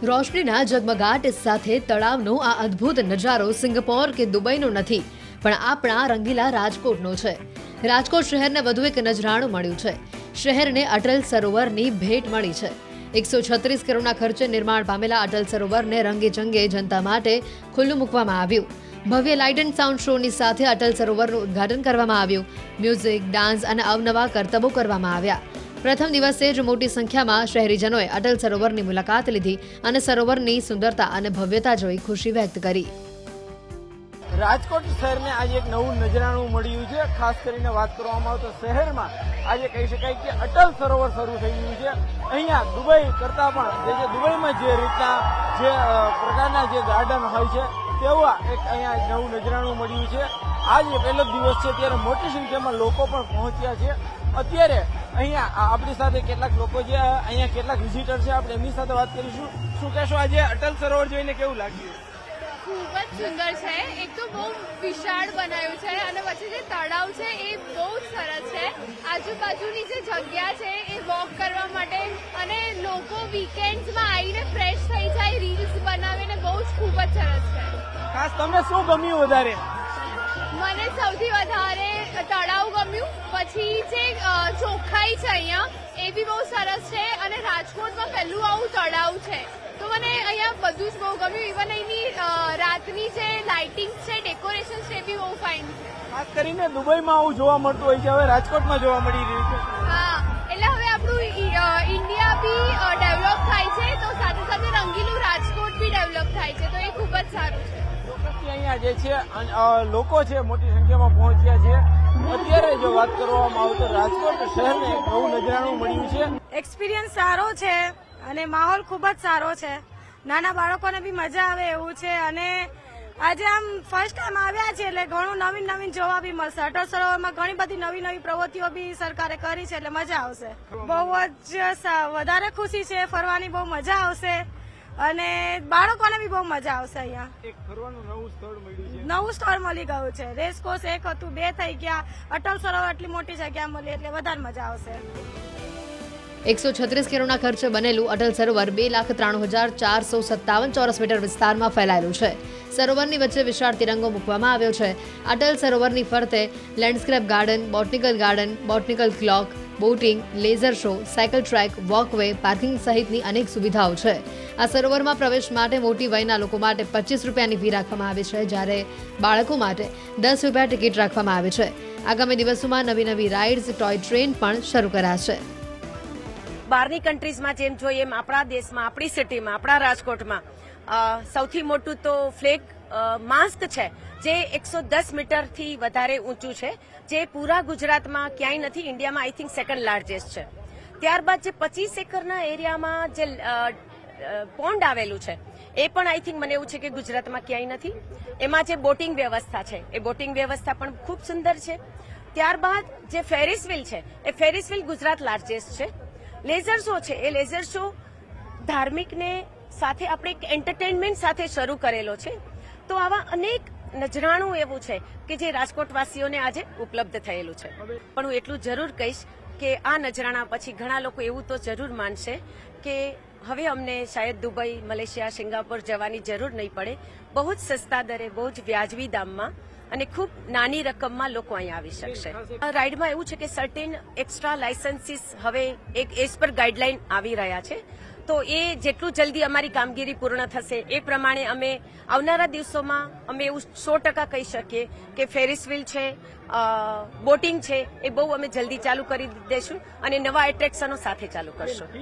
રોશનીના ઝગમગાટ સાથે તળાવનો આ અદ્ભુત નજારો સિંગાપોર કે દુબઈનો નથી, પણ આપણા રંગીલા રાજકોટનો છે. રાજકોટ શહેરને વધુ એક નજરાણું મળ્યું છે. શહેરને અટલ સરોવરની ભેટ મળી છે. 136 કરોડના ખર્ચે નિર્માણ પામેલા અટલ સરોવરને રંગેચંગે જનતા માટે ખુલ્લું મૂકવામાં આવ્યું. ભવ્ય લાઇટ એન્ડ સાઉન્ડ શોની સાથે અટલ સરોવરનું ઉદ્ઘાટન કરવામાં આવ્યું. મ્યુઝિક, ડાન્સ અને અવનવા કરતબો કરવામાં આવ્યા. પ્રથમ દિવસે જ મોટી સંખ્યામાં શહેરીજનોએ અટલ સરોવરની મુલાકાત લીધી અને સરોવરની સુંદરતા અને ભવ્યતા જોઈ ખુશી વ્યક્ત કરી. રાજકોટ શહેરને આજે એક નવું નજરાણું મળ્યું છે. ખાસ કરીને વાત કરવામાં આવે તો શહેરમાં આજે કહી શકાય કે અટલ સરોવર શરૂ થઈ ગયું છે. અહીંયા દુબઈ કરતા પણ જે દુબઈમાં જે રીતના જે પ્રકારના જે ગાર્ડન હોય છે તેવા એક અહીંયા નવું નજરાણું મળ્યું છે. આજે પહેલો દિવસ છે ત્યારે મોટી સંખ્યામાં લોકો પણ પહોંચ્યા છે. અત્યારે અહીંયા આપણી સાથે કેટલાક લોકો છે, અહીંયા કેટલાક વિઝિટર છે, આપણે એમની સાથે વાત કરીશું. શું કહેશો, આજે અટલ સરોવર જોઈને કેવું લાગ્યું? ખૂબ જ સુંદર છે. એક તો બહુ વિશાળ બનાવ્યું છે અને પછી જે તળાવ છે એ બહુ જ સરસ છે. આજુબાજુની જે જગ્યા છે એ વોક કરવા માટે અને લોકો વીકેન્ડ્સમાં આવીને ફ્રેશ થઈ જાય, રીલ્સ બનાવીને બહુ જ ખૂબ જ સરસ છે. ખાસ તમને શું ગમ્યું વધારે? મને સૌથી વધારે તળાવ ગમ્યું. પછી જે ચોખ્ખાઈ છે અહીંયા એ બી બહુ સરસ છે અને રાજકોટમાં પહેલું આવું તળાવ છે તો મને અહીંયા બધું જ બહુ ગમ્યું. ઇવન અહીંની રાતની જે લાઇટિંગ છે, ડેકોરેશન છે એ બી બહુ ફાઇન છે. ખાસ કરીને દુબઈમાં આવું જોવા મળતું હોય છે, હવે રાજકોટમાં જોવા મળી રહ્યું છે. હા, એટલે હવે આપણું ઇન્ડિયા બી ડેવલપ થાય છે તો સાથે સાથે રંગીલું રાજકોટ બી ડેવલપ થાય છે તો એ ખૂબ જ સારું છે. અહીંયા જે છે લોકો છે મોટી સંખ્યામાં પહોંચ્યા છે. અત્યારે જો વાત કરવામાં આવે તો રાજકોટ શહેરને નવું નજરાણું મળ્યું છે. એક્સપિરિયન્સ સારો છે અને માહોલ ખૂબ જ સારો છે. નાના બાળકોને બી મજા આવે એવું છે અને આજે આમ ફર્સ્ટ ટાઈમ આવ્યા છે એટલે ઘણું નવીન જોવા બી મળશે. અટલ સરોવરમાં ઘણી બધી નવી પ્રવૃત્તિઓ બી સરકારે કરી છે એટલે મજા આવશે. બહુ જ વધારે ખુશી છે, ફરવાની બહુ મજા આવશે અને બાળકોને બી બહુ મજા આવશે. અહીંયા એક ફરવાનું નવું સ્થળ મળ્યું છે. નવું સ્થળ મળી ગયું છે. રેસકોર્સ એક હતું, 2 થઈ ગયા. અટલ સરોવર આટલી મોટી જગ્યા મળી એટલે વધારે મજા આવશે. 136 કરોડના ખર્ચે બનેલું અટલ સરોવર 2,93,457 ચોરસ મીટર વિસ્તારમાં ફેલાયેલું છે. સરોવરની વચ્ચે વિશાળ તિરંગો મૂકવામાં આવ્યો છે. અટલ સરોવરની ફરતે landscape garden, botanical clock, boating, laser show, cycle track, walkway, parking સહિતની અનેક સુવિધાઓ છે. આ સરોવરમાં પ્રવેશ માટે મોટી વયના લોકો માટે 25 રૂપિયાની ફી રાખવામાં આવી છે, જ્યારે બાળકો માટે 10 રૂપિયા ટિકિટ રાખવામાં આવી છે. આગામી દિવસોમાં નવી રાઇડ્સ, ટોય ટ્રેન પણ શરૂ કરાશે. બહારની કન્ટ્રીઝમાં જેમ જોઈએ એમ આપણા દેશમાં, આપણી સિટીમાં, આપણા રાજકોટમાં સૌથી મોટું તો ફ્લેગ માસ્ક છે જે 110 મીટરથી વધારે ઊંચું છે, જે પૂરા ગુજરાતમાં ક્યાંય નથી. ઇન્ડિયામાં આઈ થિંક સેકન્ડ લાર્જેસ્ટ છે. ત્યારબાદ જે 25 એકરના એરિયામાં જે પોન્ડ આવેલું છે એ પણ આઈ થિંક મને એવું છે કે ગુજરાતમાં ક્યાંય નથી. એમાં જે બોટિંગ વ્યવસ્થા છે એ બોટિંગ વ્યવસ્થા પણ ખૂબ સુંદર છે. ત્યારબાદ જે ફેરિસ વ્હીલ છે એ ફેરિસ વ્હીલ ગુજરાત લાર્જેસ્ટ છે. લેઝર શો છે એ લેઝર શો ધાર્મિકને સાથે આપણે એક એન્ટરટેનમેન્ટ સાથે શરૂ કરેલો છે. તો આવા અનેક નજરાણું એવું છે કે જે રાજકોટવાસીઓને આજે ઉપલબ્ધ થયેલું છે. પણ હું એટલું જરૂર કહીશ કે આ નજરાણા પછી ઘણા લોકો એવું તો જરૂર માનશે કે હવે અમને શાયદ દુબઈ, મલેશિયા, સિંગાપોર જવાની જરૂર નહીં પડે. બહુ જ સસ્તા દરે, બહુ જ વ્યાજબી દામમાં અને ખૂબ નાની રકમમાં લોકો અહીંયા આવી શકશે. રાઇડમાં એવું છે કે સર્ટેન એક્સ્ટ્રા લાયસન્સીસ હવે એક એજ પર ગાઈડલાઈન આવી રહ્યા છે. તો એ જેટલું જલ્દી અમારી કામગીરી પૂર્ણ થશે એ પ્રમાણે અમે આવનારા દિવસોમાં અમે એવું 100% કહી શકીએ કે ફેરિસ વ્હીલ છે, બોટિંગ છે એ બહુ અમે જલ્દી ચાલુ કરી દઈશું અને નવા એટ્રેક્શનો સાથે ચાલુ કરશું.